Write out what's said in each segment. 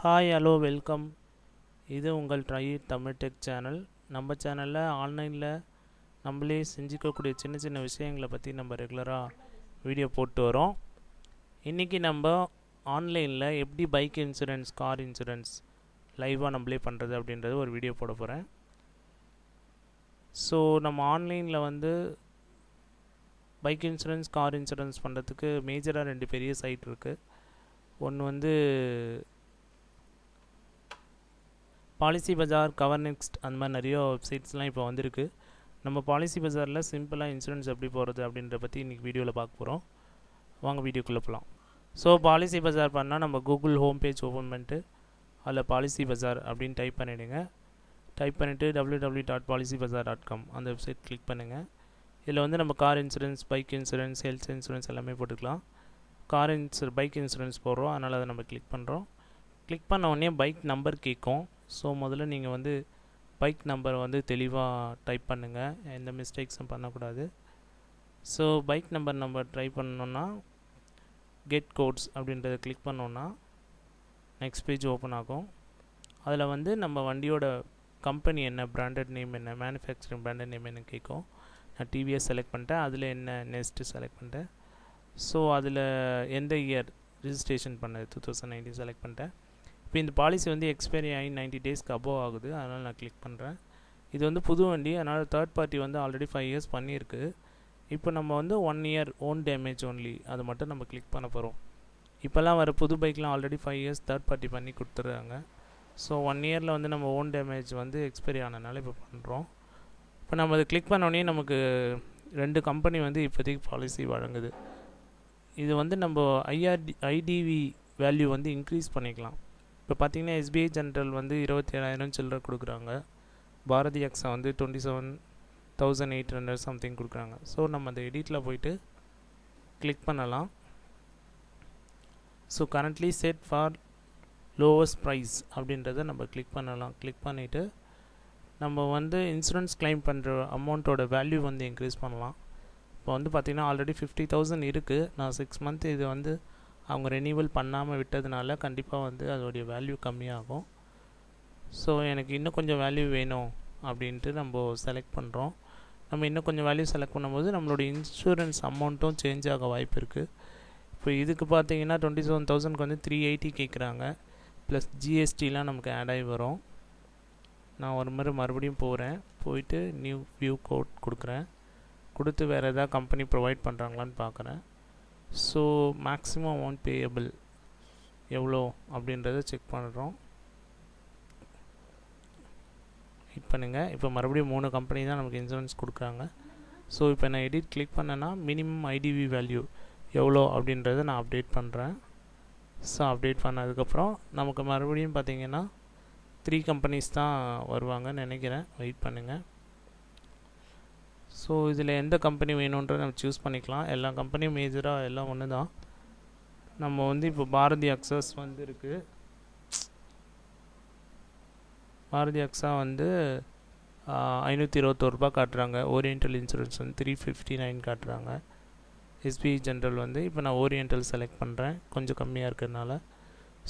Hi hello welcome. இது உங்கள் try Tamil tech channel. நம்ம சேனலில் ஆன்லைனில் நம்மளே செஞ்சுக்கக்கூடிய சின்ன சின்ன விஷயங்களை பற்றி நம்ம ரெகுலராக வீடியோ போட்டு வரோம். இன்றைக்கி நம்ம ஆன்லைனில் எப்படி பைக் இன்சூரன்ஸ், கார் இன்சூரன்ஸ் லைவாக நம்மளே பண்ணுறது அப்படின்றது ஒரு வீடியோ போட போகிறேன். ஸோ நம்ம ஆன்லைனில் பைக் இன்சூரன்ஸ், கார் இன்சூரன்ஸ் பண்ணுறதுக்கு மேஜராக 2 பெரிய சைட் இருக்குது. ஒன்று பாலிசி பஜார், கவர் நெக்ஸ்ட், அந்த மாதிரி நிறைய வெப்சைட்ஸ்லாம் இப்போ வந்திருக்கு. நம்ம பாலிசி பஜாரில் சிம்பிளாக இன்சூரன்ஸ் எப்படி போகிறது அப்படின்றத பற்றி இன்றைக்கி வீடியோவில் பார்க்க போகிறோம். வாங்க வீடியோக்குள்ளே போகலாம். ஸோ பாலிசி பஜார் பண்ணால் நம்ம கூகுள் ஹோம் பேஜ் ஓப்பன் பண்ணிட்டு அதில் பாலிசி பஜார் அப்படின்னு டைப் பண்ணிவிடுங்க. டைப் பண்ணிவிட்டு www.policybazar.com அந்த வெப்சைட் கிளிக் பண்ணுங்கள். இதில் நம்ம car insurance, bike insurance, health insurance எல்லாமே போட்டுக்கலாம். பைக் இன்சூரன்ஸ் போடுறோம், அதனால் அதை நம்ம கிளிக் பண்ணுறோம். கிளிக் பண்ண உடனே பைக் நம்பர் கேட்கும். ஸோ முதல்ல நீங்கள் பைக் நம்பரை தெளிவாக டைப் பண்ணுங்கள், எந்த மிஸ்டேக்ஸும் பண்ணக்கூடாது. ஸோ பைக் நம்பர் நம்ம ட்ரை பண்ணோன்னா கெட் கோட்ஸ் அப்படின்றத கிளிக் பண்ணோன்னா நெக்ஸ்ட் பேஜ் ஓப்பன் ஆகும். அதில் நம்ம வண்டியோட கம்பெனி என்ன, பிராண்டட் நேம் என்ன, மேனுஃபேக்சரிங் பிராண்டட் நேம் என்ன கேட்கும். நான் டிவிஎஸ் செலக்ட் பண்ணிட்டேன். அதில் என்ன நெக்ஸ்ட்டு செலக்ட் பண்ணிட்டேன். ஸோ அதில் எந்த இயர் ரிஜிஸ்ட்ரேஷன் பண்ணது 2019 செலக்ட் பண்ணிட்டேன். இப்போ இந்த பாலிசி எக்ஸ்பைரி ஆகி 90 டேஸ்க்கு அபோவ் ஆகுது, அதனால் நான் கிளிக் பண்ணுறேன். இது புது வண்டி, அதனால் தேர்ட் பார்ட்டி ஆல்ரெடி 5 இயர்ஸ் பண்ணியிருக்கு. இப்போ நம்ம 1 இயர் ஓன் டேமேஜ் ஒன்லி அது மட்டும் நம்ம கிளிக் பண்ண போகிறோம். இப்போல்லாம் வர புது பைக்லாம் ஆல்ரெடி 5 இயர்ஸ் தேர்ட் பார்ட்டி பண்ணி கொடுத்துட்றாங்க. ஸோ 1 இயரில் நம்ம ஓன் டேமேஜ் எக்ஸ்பைரி ஆனதுனால இப்போ பண்ணுறோம். இப்போ நம்ம அதை கிளிக் பண்ணோடனே நமக்கு 2 கம்பெனி இப்போதைக்கு பாலிசி வழங்குது. இது நம்ம ஐடிவி வேல்யூ இன்க்ரீஸ் பண்ணிக்கலாம். இப்போ பார்த்தீங்கன்னா எஸ்பிஐ ஜென்ரல் 27,000 சில்லரை கொடுக்குறாங்க. பாரதி எக்ஸா 27,800 சம்திங் கொடுக்குறாங்க. ஸோ நம்ம அந்த எடிட்டில் போயிட்டு கிளிக் பண்ணலாம். So currently set for lowest price அப்படின்றத நம்ம கிளிக் பண்ணலாம். கிளிக் பண்ணிவிட்டு நம்ம இன்சூரன்ஸ் கிளைம் பண்ணுற அமௌண்ட்டோட வேல்யூ இன்க்ரீஸ் பண்ணலாம். இப்போ பார்த்திங்கன்னா ஆல்ரெடி 50,000 இருக்குது. நான் 6 மந்த் இது அவங்க ரெனியூவல் பண்ணாமல் விட்டதுனால கண்டிப்பாக அதோடைய வேல்யூ கம்மியாகும். ஸோ எனக்கு இன்னும் கொஞ்சம் வேல்யூ வேணும் அப்படின்ட்டு நம்ம செலக்ட் பண்ணுறோம். நம்ம இன்னும் கொஞ்சம் வேல்யூ செலக்ட் பண்ணும்போது நம்மளுடைய இன்சூரன்ஸ் அமௌண்ட்டும் சேஞ்ச் ஆக வாய்ப்பு இருக்குது. இப்போ இதுக்கு பார்த்தீங்கன்னா 27,000க்கு 380 கேட்குறாங்க. ப்ளஸ் ஜிஎஸ்டிலாம் நமக்கு ஆட் ஆகி வரும். நான் ஒரு முறை மறுபடியும் போயிட்டு நியூ வியூ கோட் கொடுக்குறேன். கொடுத்து வேறு எதாவது கம்பெனி ப்ரொவைட் பண்ணுறாங்களான்னு பார்க்குறேன். ஸோ மேக்ஸிமம் அமௌண்ட் பேயபிள் எவ்வளோ அப்படின்றத செக் பண்ணுறோம். ஹிட் பண்ணுங்கள். இப்போ மறுபடியும் 3 கம்பெனி தான் நமக்கு இன்சூரன்ஸ் கொடுக்குறாங்க. ஸோ இப்போ நான் எடிட் கிளிக் பண்ணேன்னா மினிமம் ஐடிவி வேல்யூ எவ்வளோ அப்படின்றத நான் அப்டேட் பண்ணுறேன். ஸோ அப்டேட் பண்ணதுக்கப்புறம் நமக்கு மறுபடியும் பார்த்திங்கன்னா 3 கம்பெனிஸ் தான் வருவாங்கன்னு நினைக்கிறேன். வெயிட் பண்ணுங்கள். ஸோ இதில் எந்த கம்பெனி வேணுன்றதை நம்ம சூஸ் பண்ணிக்கலாம். எல்லா கம்பெனியும் மேஜராக எல்லாம் ஒன்று தான். நம்ம இப்போ பாரதி அக்ஸஸ் இருக்குது. பாரதி அக்ஸா 521 ரூபா காட்டுறாங்க. ஓரியண்டல் இன்சூரன்ஸ் 359 காட்டுறாங்க. எஸ்பிஐ ஜென்ரல் இப்போ நான் ஓரியண்டல் செலக்ட் பண்ணுறேன், கொஞ்சம் கம்மியாக இருக்கிறதுனால.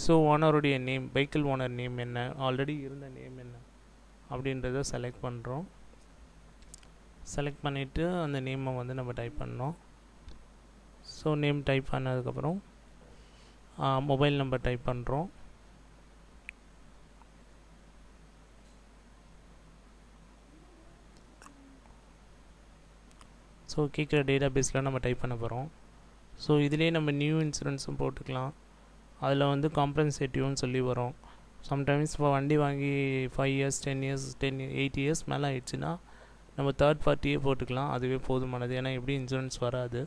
ஸோ ஓனருடைய நேம், வெஹிக்கிள் ஓனர் நேம் என்ன, ஆல்ரெடி இருந்த நேம் என்ன அப்படின்றத செலக்ட் பண்ணுறோம். செலக்ட் பண்ணிவிட்டு அந்த நேமை நம்ம டைப் பண்ணோம். ஸோ நேம் டைப் பண்ணதுக்கப்புறம் மொபைல் நம்பர் டைப் பண்ணுறோம். ஸோ கேட்குற டேட்டா பேஸில் நம்ம டைப் பண்ண போகிறோம். ஸோ இதிலே நம்ம நியூ இன்சூரன்ஸும் போட்டுக்கலாம். அதில் காம்பன்சேட்டிவ்னு சொல்லி வரும். சம்டைம்ஸ் இப்போ வண்டி வாங்கி 5 இயர்ஸ் 10 இயர்ஸ் 8 இயர்ஸ் மேலே ஆயிடுச்சுன்னா நம்ம தேர்ட் பார்ட்டியே போட்டுக்கலாம். அதுவே போதுமானது. ஏன்னா எப்படி இன்சூரன்ஸ் வராது.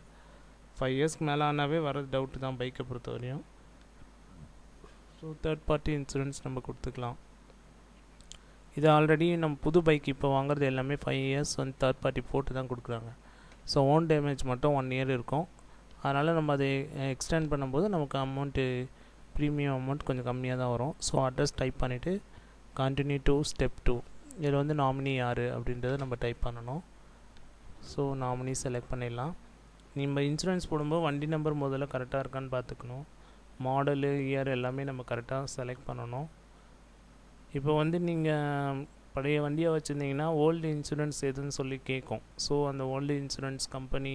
5 இயர்ஸ்க்கு மேலே ஆனாவே வர்றது டவுட்டு தான் பைக்கை பொறுத்த வரையும். ஸோ தேர்ட் பார்ட்டி இன்சூரன்ஸ் நம்ம கொடுத்துக்கலாம். இது ஆல்ரெடி நம்ம புது பைக் இப்போ வாங்குறது எல்லாமே 5 இயர்ஸ் தேர்ட் பார்ட்டி போட்டு தான் கொடுக்குறாங்க. ஸோ ஓன் டேமேஜ் மட்டும் 1 இயர் இருக்கும். அதனால் நம்ம அதை எக்ஸ்டெண்ட் பண்ணும்போது நமக்கு அமௌண்ட்டு, ப்ரீமியம் அமௌண்ட் கொஞ்சம் கம்மியாக தான் வரும். ஸோ அட்ரஸ் டைப் பண்ணிவிட்டு கண்டினியூ டு ஸ்டெப் 2. இதில் நாமினி யார் அப்படின்றத நம்ம டைப் பண்ணணும். ஸோ நாமினி செலக்ட் பண்ணிடலாம். நம்ம இன்சூரன்ஸ் போடும்போது வண்டி நம்பர் முதல்ல கரெக்டாக இருக்கான்னு பார்த்துக்கணும். மாடலு இயர் எல்லாமே நம்ம கரெக்டாக செலக்ட் பண்ணணும். இப்போ வந்து நீங்கள் பழைய வண்டியை வச்சுருந்தீங்கன்னா ஓல்டு இன்சூரன்ஸ் எதுன்னு சொல்லி கேட்கும். ஸோ அந்த ஓல்டு இன்சூரன்ஸ் கம்பெனி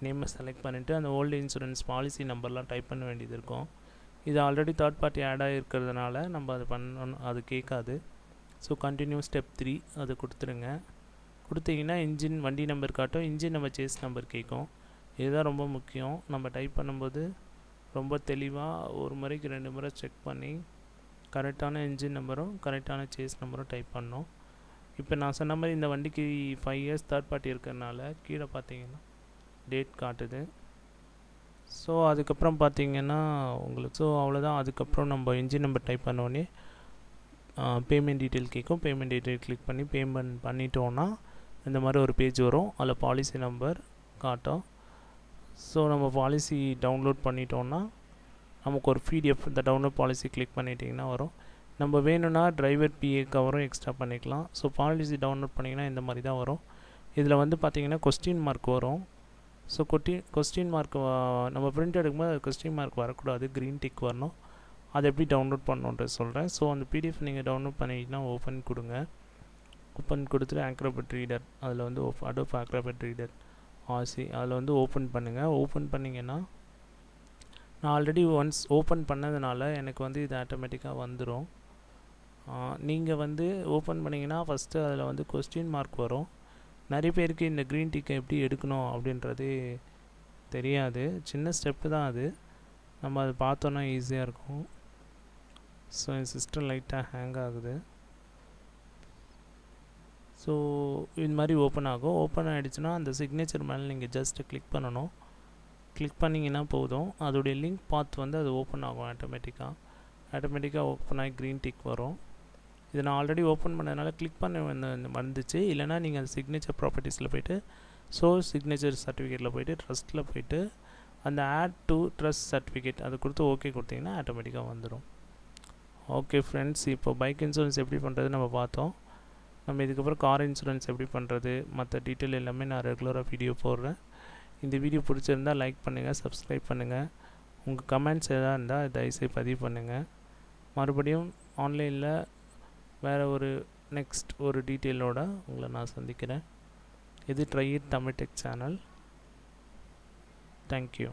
நேமை செலக்ட் பண்ணிவிட்டு அந்த ஓல்டு இன்சூரன்ஸ் பாலிசி நம்பர்லாம் டைப் பண்ண வேண்டியது இருக்கும். இது ஆல்ரெடி தேர்ட் பார்ட்டி ஆட் ஆகிருக்கிறதுனால நம்ம அது பண்ணணும், அது கேட்காது. ஸோ கண்டினியூ ஸ்டெப் 3 அது கொடுத்துருங்க. கொடுத்தீங்கன்னா இன்ஜின் வண்டி நம்பர் காட்டும், இன்ஜின் நம்ம சேஸ் நம்பர் கேட்கும். இதுதான் ரொம்ப முக்கியம். நம்ம டைப் பண்ணும்போது ரொம்ப தெளிவாக ஒரு முறைக்கு 2 முறை செக் பண்ணி கரெக்டான இன்ஜின் நம்பரும் கரெக்டான சேஸ் நம்பரும் டைப் பண்ணோம். இப்போ நான் சொன்ன மாதிரி இந்த வண்டிக்கு 5 இயர்ஸ் தேர்ட் பார்ட்டி இருக்கிறதுனால கீழே பார்த்தீங்கன்னா டேட் காட்டுது. ஸோ அதுக்கப்புறம் பார்த்தீங்கன்னா உங்களுக்கு அவ்வளோதான். அதுக்கப்புறம் நம்ம இன்ஜின் நம்பர் டைப் பண்ணோடனே பேமெண்ட் டீட்டெயில் கேட்கும். பேமெண்ட் டீட்டெயில் கிளிக் பண்ணி பேமெண்ட் பண்ணிட்டோன்னா இந்த மாதிரி ஒரு பேஜ் வரும். அதில் பாலிசி நம்பர் காட்டும். ஸோ நம்ம பாலிசி டவுன்லோட் பண்ணிட்டோன்னா நமக்கு ஒரு PDF இந்த டவுன்லோட் பாலிசி கிளிக் பண்ணிட்டிங்கன்னா வரும். நம்ம வேணும்னா டிரைவர் PA கவரும் எக்ஸ்ட்ரா பண்ணிக்கலாம். ஸோ பாலிசி டவுன்லோட் பண்ணிங்கன்னா இந்த மாதிரி தான் வரும். இதில் வந்து பார்த்திங்கன்னா கொஸ்டின் மார்க் வரும். ஸோ கொஸ்டின் மார்க் நம்ம பிரிண்ட் எடுக்கும்போது அது கொஸ்டின் மார்க் வரக்கூடாது, க்ரீன் டிக் வரணும். அதை எப்படி டவுன்லோட் பண்ணணுன்றது சொல்கிறேன். ஸோ அந்த PDF நீங்கள் டவுன்லோட் பண்ணிங்கன்னா ஓப்பன் கொடுங்க. ஓப்பன் கொடுத்துட்டு ஆக்ரோபேட் ரீடர், அதில் வந்து அடோப் ஆக்ரோபேட் ரீடர் RC அதில் வந்து ஓப்பன் பண்ணுங்கள். ஓப்பன் பண்ணிங்கன்னா நான் ஆல்ரெடி ஒன்ஸ் ஓப்பன் பண்ணதுனால எனக்கு வந்து இது ஆட்டோமேட்டிக்காக வந்துடும். நீங்கள் வந்து ஓப்பன் பண்ணிங்கன்னா ஃபஸ்ட்டு அதில் வந்து கொஸ்டின் மார்க் வரும். நிறைய பேருக்கு இந்த க்ரீன் டிக்கை எப்படி எடுக்கணும் அப்படின்றதே தெரியாது. சின்ன ஸ்டெப்பு தான் அது. நம்ம அதை பார்த்தோன்னா ஈஸியாக இருக்கும். ஸோ என் சிஸ்டம் லைட்டாக ஹேங் ஆகுது. ஸோ இது மாதிரி ஓப்பன் ஆகும். ஓப்பன் ஆகிடுச்சுன்னா அந்த சிக்னேச்சர் மேலே நீங்கள் ஜஸ்ட்டு கிளிக் பண்ணணும். கிளிக் பண்ணிங்கன்னா போதும். அதோடைய லிங்க் பாத் வந்து அது ஓப்பன் ஆகும் ஆட்டோமேட்டிக்காக ஓப்பன் ஆகி க்ரீன் டிக் வரும். இதை நான் ஆல்ரெடி ஓப்பன் பண்ணதுனால கிளிக் பண்ண வந்துச்சு. இல்லைனா நீங்கள் அந்த சிக்னேச்சர் ப்ராப்பர்ட்டிஸில் போய்ட்டு சோர்ஸ் சிக்னேச்சர் சர்டிஃபிகேட்டில் போய்ட்டு ட்ரஸ்ட்டில் போய்ட்டு அந்த ஆட் டு ட்ரஸ்ட் சர்டிஃபிகேட் அதை கொடுத்து ஓகே கொடுத்தீங்கன்னா ஆட்டோமேட்டிக்காக வந்துடும். ஓகே ஃப்ரெண்ட்ஸ், இப்போ பைக் இன்சூரன்ஸ் எப்படி பண்ணுறது நம்ம பார்த்தோம். நம்ம இதுக்கப்புறம் கார் இன்சூரன்ஸ் எப்படி பண்ணுறது மற்ற டீட்டெயில் எல்லாமே நான் ரெகுலராக வீடியோ போடுறேன். இந்த வீடியோ பிடிச்சிருந்தால் லைக் பண்ணுங்கள், சப்ஸ்கிரைப் பண்ணுங்கள். உங்கள் கமெண்ட்ஸ் எதாவது இருந்தால் தயவுசெய்து பதிவு பண்ணுங்கள். மறுபடியும் ஆன்லைனில் வேறு ஒரு நெக்ஸ்ட் ஒரு டீட்டெயிலோடு உங்களை நான் சந்திக்கிறேன். இது try it Tamil tech channel. Thank you.